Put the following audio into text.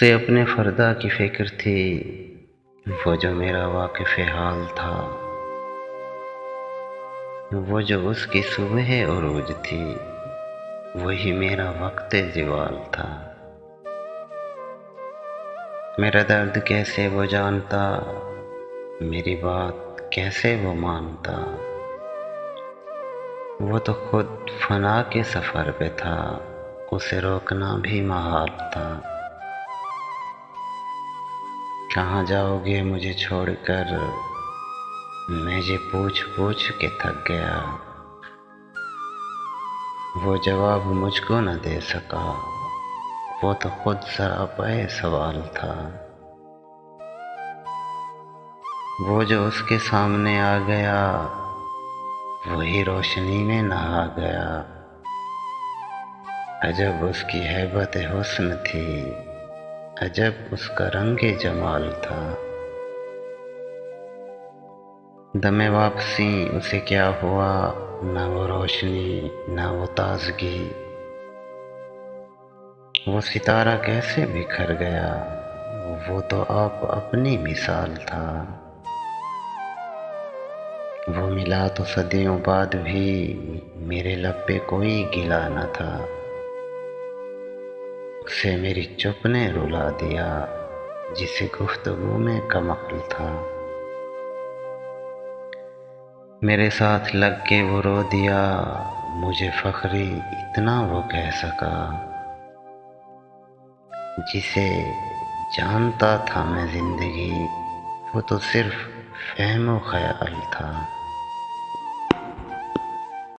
उसे अपने फ़र्दा की फ़िक्र थी, वो जो मेरा वाकिफ़ हाल था। वो जो उसकी सुबह उरूज थी, वही मेरा वक़्त ज़िवाल था। मेरा दर्द कैसे वो जानता, मेरी बात कैसे वो मानता। वो तो खुद फ़ना के सफ़र पे था, उसे रोकना भी महाल था। कहाँ जाओगे मुझे छोड़कर, मैं ये पूछ-पूछ के थक गया। वो जवाब मुझको न दे सका, वो तो खुद सरापे सवाल था। वो जो उसके सामने आ गया, वही रोशनी में नहा गया। अजब उसकी हैबत हुस्न थी, अजब उसका रंगे जमाल था। दमे वापसी उसे क्या हुआ, न वो रोशनी न वो ताजगी। वो सितारा कैसे बिखर गया, वो तो आप अपनी मिसाल था। वो मिला तो सदियों बाद भी, मेरे लब पे कोई गिला न था। उसे मेरी चुप ने रुला दिया, जिसे गुफ्तगू में कमाल था। मेरे साथ लग के वो रो दिया, मुझे फ़ख्री इतना वो कह सका। जिसे जानता था मैं ज़िंदगी, वो तो सिर्फ़ फ़हमो ख़याल था।